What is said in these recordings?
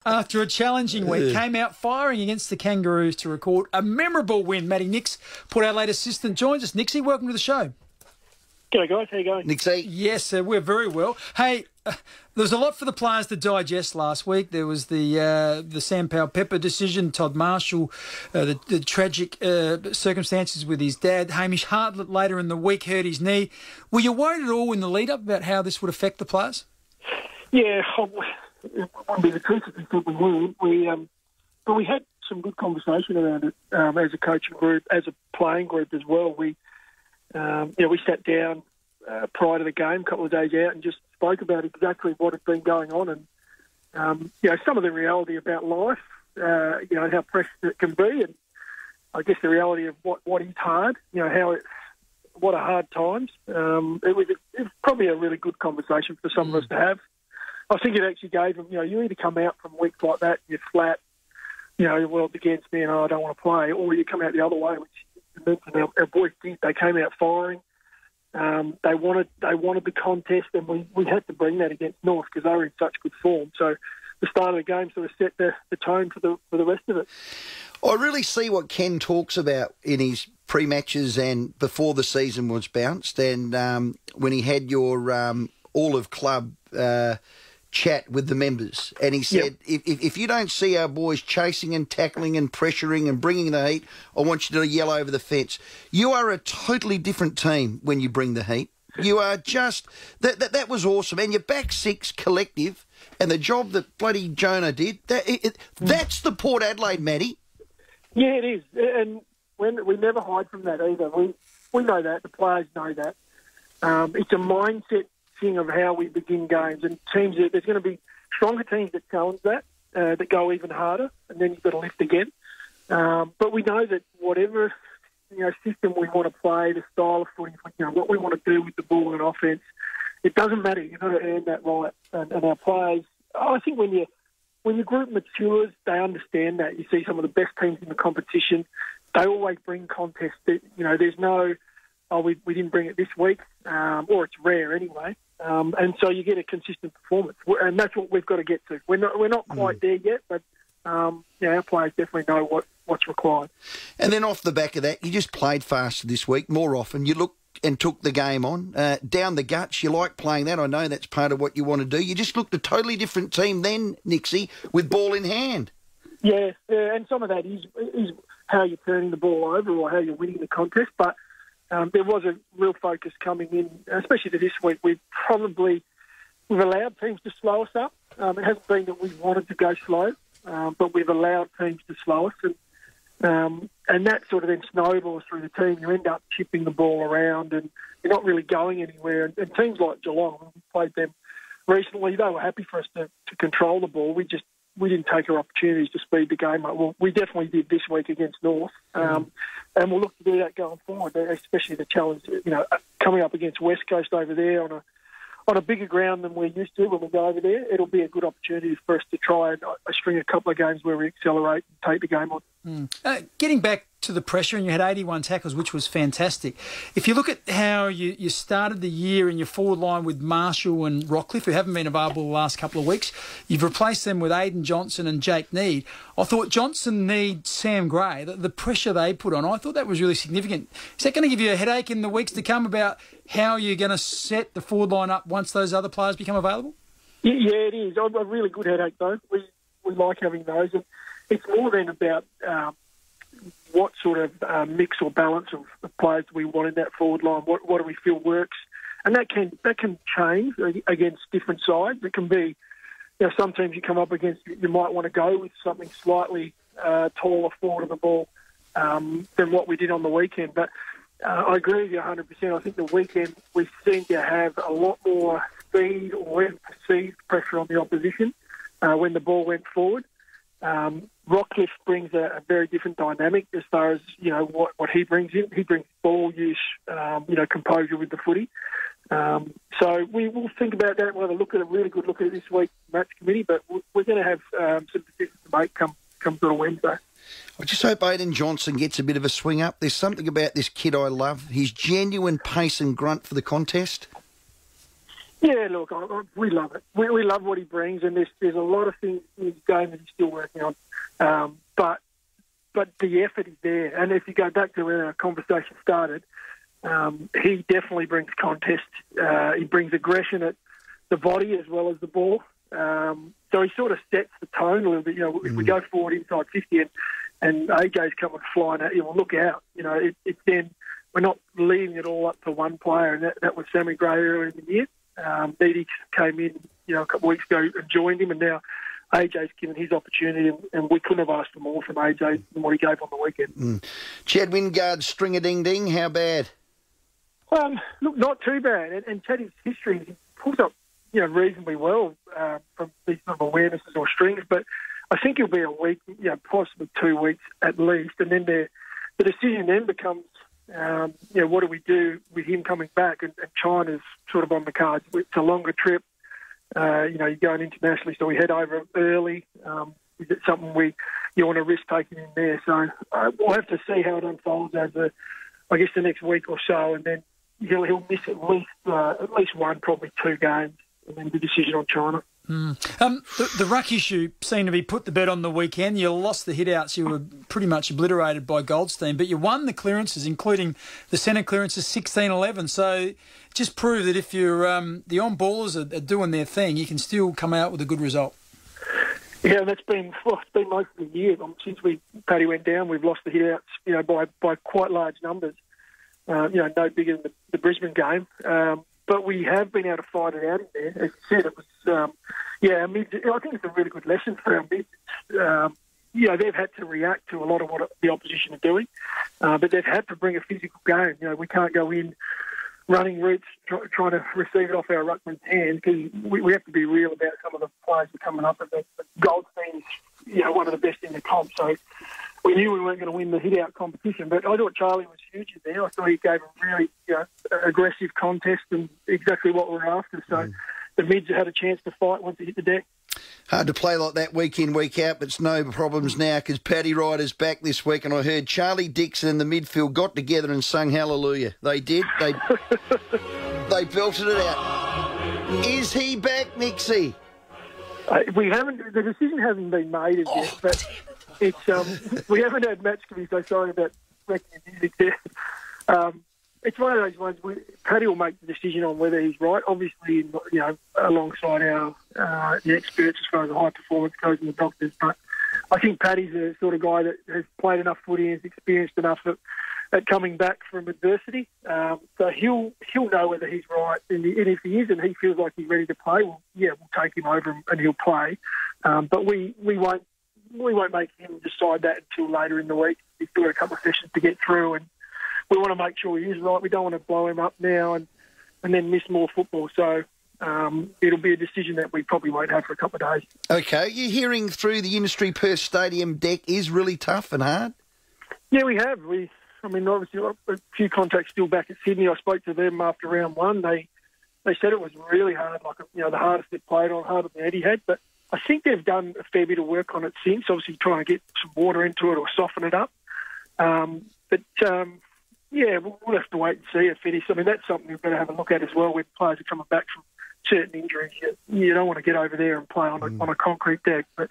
after a challenging week, came out firing against the Kangaroos to record a memorable win. Matty Nix, Port Adelaide assistant, joins us. Nixie, welcome to the show. G'day, guys. How you going? Nixie. Yes, we're very well. Hey, there was a lot for the players to digest last week. There was the Sam Powell-Pepper decision, Todd Marshall, the tragic circumstances with his dad. Hamish Hartlett later in the week hurt his knee. Were you worried at all in the lead-up about how this would affect the players? Yeah, it wouldn't be the truth if we thought we would. But we had some good conversation around it as a coaching group, as a playing group as well. We sat down prior to the game, a couple of days out, and just spoke about exactly what had been going on, and some of the reality about life, and how precious it can be, and I guess the reality of what is hard, what are hard times. It was probably a really good conversation for some of us to have. I think it actually gave them, you either come out from weeks like that, you're flat, well, it's against me and I don't want to play, or you come out the other way, which our boys did. They came out firing. They wanted the contest, and we had to bring that against North because they were in such good form. So the start of the game sort of set the tone for the rest of it. I really see what Ken talks about in his pre-matches and before the season was bounced, and when he had your all of club chat with the members, and he said, if you don't see our boys chasing and tackling and pressuring and bringing the heat, I want you to yell over the fence. You are a totally different team when you bring the heat. You are just that was awesome, and your back six collective and the job that bloody Jonah did. That's the Port Adelaide, Matty. Yeah, it is, and we never hide from that either. We know that, the players know that. It's a mindset thing of how we begin games, and teams. There's going to be stronger teams that challenge that, that go even harder, and then you've got to lift again. But we know that whatever system we want to play, the style of footy, what we want to do with the ball and offense, it doesn't matter. You've got to earn that right, and our players. I think when your group matures, they understand that. You see some of the best teams in the competition. They always bring contests. There's no, we didn't bring it this week, or it's rare anyway. And so you get a consistent performance, and that's what we've got to get to. We're not quite there yet, but our players definitely know what's required. And then off the back of that, you just played faster this week more often. You looked and took the game on down the guts. You like playing that. I know that's part of what you want to do. You just looked a totally different team then, Nixie, with ball in hand. Yeah, and some of that is how you're turning the ball over or how you're winning the contest, but. There was a real focus coming in, especially to this week. We've allowed teams to slow us up. It hasn't been that we wanted to go slow, but we've allowed teams to slow us, and that sort of then snowballs through the team. You end up chipping the ball around, and you're not really going anywhere. And teams like Geelong, when we played them recently, they were happy for us to control the ball. We didn't take our opportunities to speed the game up. Well, we definitely did this week against North, and we'll look to do that going forward, especially the challenge, coming up against West Coast over there on a bigger ground than we're used to when we go over there. It'll be a good opportunity for us to try and string a couple of games where we accelerate and take the game on. Getting back to the pressure, and you had 81 tackles, which was fantastic. If you look at how you started the year in your forward line with Marshall and Rockcliffe, who haven't been available the last couple of weeks, you've replaced them with Aidan Johnson and Jake Need. I thought Johnson needs Sam Gray, the pressure they put on. I thought that was really significant. Is that going to give you a headache in the weeks to come about how you're going to set the forward line up once those other players become available? Yeah, it is. A really good headache, though. We like having those. And it's more than about what sort of mix or balance of players do we want in that forward line. What do we feel works? And that can change against different sides. It can be, some teams you come up against, you might want to go with something slightly taller forward of the ball than what we did on the weekend. But I agree with you 100%. I think the weekend we seem to have a lot more speed or perceived pressure on the opposition when the ball went forward. Rockcliffe brings a very different dynamic as far as what he brings in. He brings ball use, composure with the footy. So we will think about that. We'll have a really good look at it this week, match committee. But we're going to have some decisions to make come sort of Wednesday. I just hope Aidan Johnson gets a bit of a swing up. There's something about this kid I love. His genuine pace and grunt for the contest. Yeah, look, we love it. We love what he brings, and there's a lot of things in his game that he's still working on. But the effort is there. And if you go back to where our conversation started, he definitely brings contest. He brings aggression at the body as well as the ball. So he sort of sets the tone a little bit. If we go forward inside 50 and AJ's coming flying at you, well, look out. It's then we're not leaving it all up to one player, and that was Sammy Gray earlier in the year. Edie came in, a couple of weeks ago and joined him, and now AJ's given his opportunity, and we couldn't have asked for more from AJ than what he gave on the weekend. Chad Wingard's string-a-ding-ding, how bad? Look, not too bad. And Chad's history, he pulls up, reasonably well from these sort of awarenesses or strings, but I think he'll be a week, possibly 2 weeks at least, and then the decision then becomes, what do we do with him coming back? And China's sort of on the cards. It's a longer trip. You're going internationally, so we head over early. Is it something you want to risk taking in there? So we'll have to see how it unfolds over, I guess, the next week or so, and then he'll miss at least one, probably 2 games, and then the decision on China. The ruck issue seemed to be put to bed on the weekend. You lost the hit-outs. You were pretty much obliterated by Goldstein, but you won the clearances, including the centre clearances 16-11. So just prove that if you're the on-ballers are doing their thing, you can still come out with a good result. Yeah, it's been most of the year. Since Paddy went down, we've lost the hit-outs, by quite large numbers. No bigger than the Brisbane game. But we have been able to fight it out in there. As you said, it was, our mids, I think it's a really good lesson for our mids. They've had to react to a lot of what the opposition are doing, but they've had to bring a physical game. We can't go in running routes, trying to receive it off our ruckman's hand, because we have to be real about some of the players that are coming up. And Goldstein's, one of the best in the comp, so we knew we weren't going to win the hit-out competition, but I thought Charlie was huge in there. I thought he gave a really aggressive contest and exactly what we're after. So the mids had a chance to fight once they hit the deck. Hard to play like that week in, week out, but it's no problems now because Paddy Ryder's back this week, and I heard Charlie Dixon and the midfield got together and sung Hallelujah. They did. They belted it out. Is he back, Nixie? The decision hasn't been made as yet, but it's we haven't had match committee, so sorry about wrecking the music there. It's one of those ones where Paddy will make the decision on whether he's right. Obviously, alongside our the experts as far as the high performance goes and the doctors. But I think Paddy's the sort of guy that has played enough footy and is experienced enough at coming back from adversity. So he'll know whether he's right. And if he is and he feels like he's ready to play, we'll take him over and he'll play. But we won't make him decide that until later in the week. He's still got a couple of sessions to get through, and we want to make sure he is right. We don't want to blow him up now and then miss more football. So it'll be a decision that we probably won't have for a couple of days. Okay. You're hearing through the industry Perth Stadium deck is really tough and hard? Yeah, we have. Obviously, a few contacts still back at Sydney. I spoke to them after round one. They said it was really hard, the hardest they've played on, harder than Eddie had. But I think they've done a fair bit of work on it since, obviously trying to get some water into it or soften it up. We'll have to wait and see it finish. That's something we've got to have a look at as well when players are coming back from certain injuries. You don't want to get over there and play on a concrete deck. But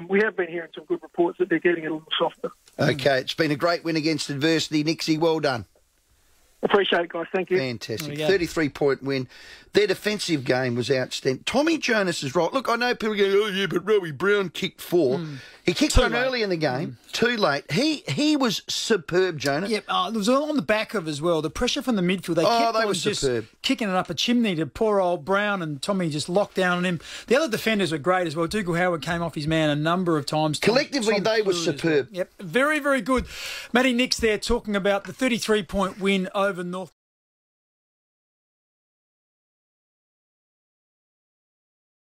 we have been hearing some good reports that they're getting it a little softer. Okay, it's been a great win against adversity. Nixie, well done. Appreciate it, guys. Thank you. Fantastic. 33-point win. Their defensive game was outstanding. Tommy Jonas is right. Look, I know people go, but Rowey Brown kicked 4. He kicked one early in the game, too late. He was superb, Jonas. Yep, it was on the back of as well. The pressure from the midfield. They were just superb. Kicking it up a chimney to poor old Brown, and Tommy just locked down on him. The other defenders were great as well. Dougal Howard came off his man a number of times. Collectively, they were superb. Yep, very, very good. Matty Nix there talking about the 33-point win over North.